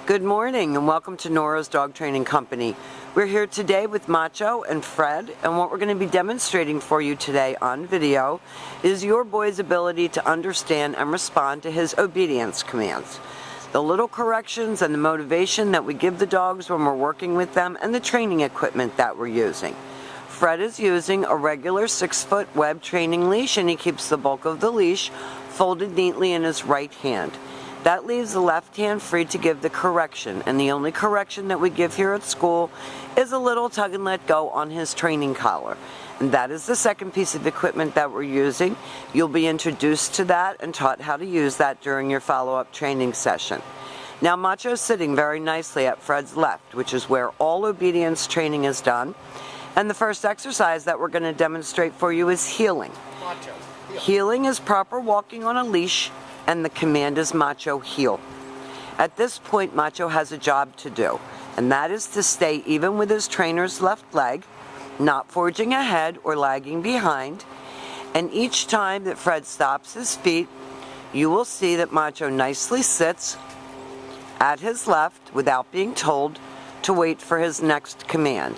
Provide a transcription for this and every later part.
Good morning and welcome to Nora's Dog Training Company. We're here today with Macho and Fred, and what we're going to be demonstrating for you today on video is your boy's ability to understand and respond to his obedience commands. The little corrections and the motivation that we give the dogs when we're working with them, and the training equipment that we're using. Fred is using a regular 6-foot web training leash, and he keeps the bulk of the leash folded neatly in his right hand. That leaves the left hand free to give the correction, and the only correction that we give here at school is a little tug and let go on his training collar. And that is the second piece of equipment that we're using. You'll be introduced to that and taught how to use that during your follow-up training session. Now Macho's sitting very nicely at Fred's left, which is where all obedience training is done. And the first exercise that we're going to demonstrate for you is heeling. Macho, heel. Heeling is proper walking on a leash, and the command is Macho heel. At this point, Macho has a job to do, and that is to stay even with his trainer's left leg, not forging ahead or lagging behind. And each time that Fred stops his feet, you will see that Macho nicely sits at his left without being told to wait for his next command.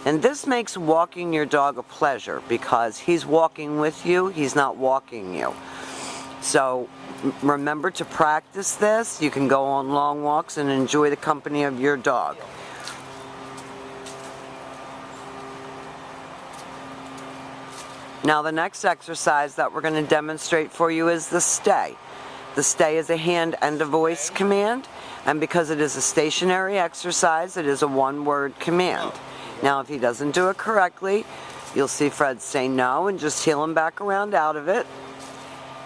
And this makes walking your dog a pleasure because he's walking with you, he's not walking you. So remember to practice this. You can go on long walks and enjoy the company of your dog. Now the next exercise that we're going to demonstrate for you is the stay. The stay is a hand and a voice command, and because it is a stationary exercise, it is a one-word command. Now if he doesn't do it correctly, you'll see Fred say no and just heel him back around out of it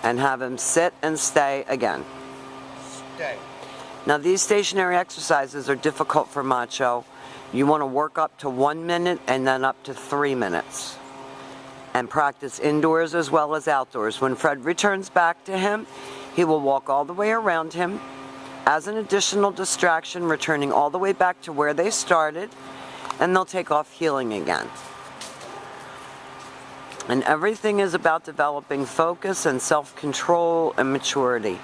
and have him sit and stay again. Stay. Now these stationary exercises are difficult for Macho. You want to work up to 1 minute and then up to 3 minutes. And practice indoors as well as outdoors. When Fred returns back to him, he will walk all the way around him as an additional distraction, returning all the way back to where they started, and they'll take off heeling again. And everything is about developing focus and self-control and maturity.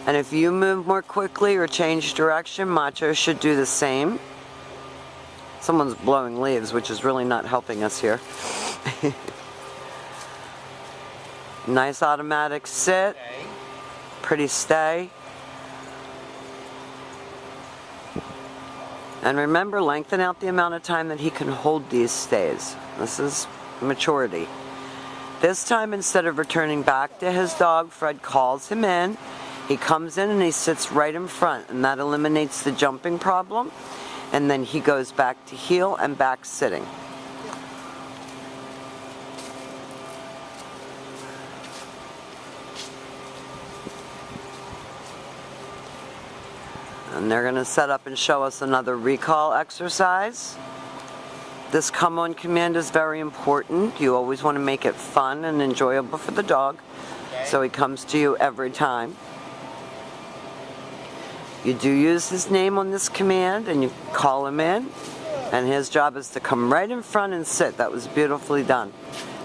And if you move more quickly or change direction, Macho should do the same. Someone's blowing leaves, which is really not helping us here. Nice automatic sit. Stay. Pretty stay. And remember, lengthen out the amount of time that he can hold these stays. This is maturity. This time, instead of returning back to his dog, Fred calls him in. He comes in and he sits right in front, and that eliminates the jumping problem. And then he goes back to heel and back sitting. And they're going to set up and show us another recall exercise. This come on command is very important. You always want to make it fun and enjoyable for the dog, so he comes to you every time. You do use his name on this command and you call him in, and his job is to come right in front and sit. That was beautifully done.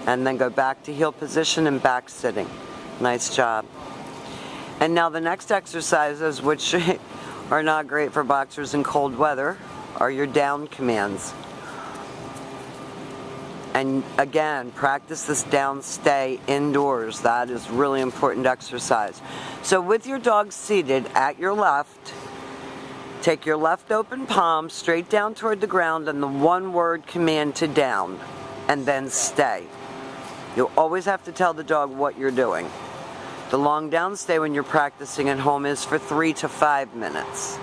And then go back to heel position and back sitting. Nice job. And now the next exercises, which are not great for boxers in cold weather, are your down commands. And again, practice this down stay indoors. That is really important exercise. So with your dog seated at your left, take your left open palm straight down toward the ground and the one-word command to down, and then stay. You'll always have to tell the dog what you're doing. The long down stay when you're practicing at home is for 3 to 5 minutes.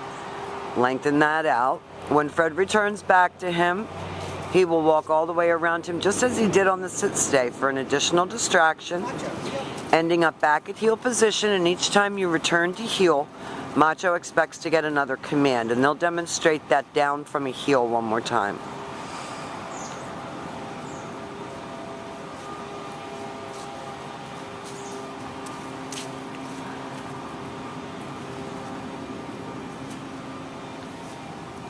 Lengthen that out. When Fred returns back to him, he will walk all the way around him just as he did on the sit stay for an additional distraction, ending up back at heel position, and each time you return to heel, Macho expects to get another command, and they'll demonstrate that down from a heel one more time.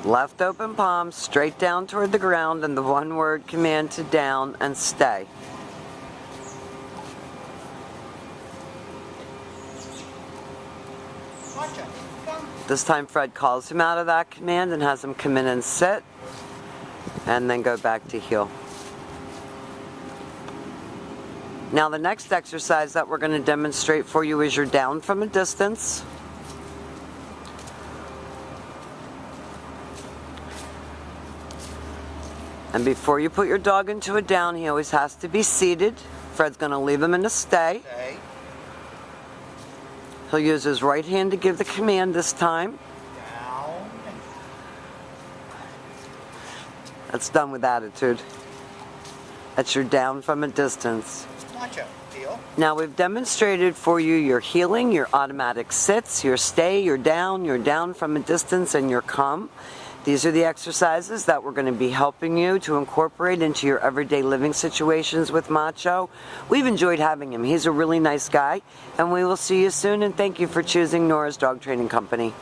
Left open palm, straight down toward the ground, and the one-word command to down and stay. Macho, come. This time Fred calls him out of that command and has him come in and sit, and then go back to heel. Now the next exercise that we're going to demonstrate for you is your down from a distance. And before you put your dog into a down, he always has to be seated. Fred's going to leave him in a stay. Stay. He'll use his right hand to give the command this time. Down. That's done with attitude. That's your down from a distance. Macho, heel. Now we've demonstrated for you your healing, your automatic sits, your stay, your down from a distance, and your come. These are the exercises that we're going to be helping you to incorporate into your everyday living situations with Macho. We've enjoyed having him. He's a really nice guy, and we will see you soon, and thank you for choosing Nora's Dog Training Company.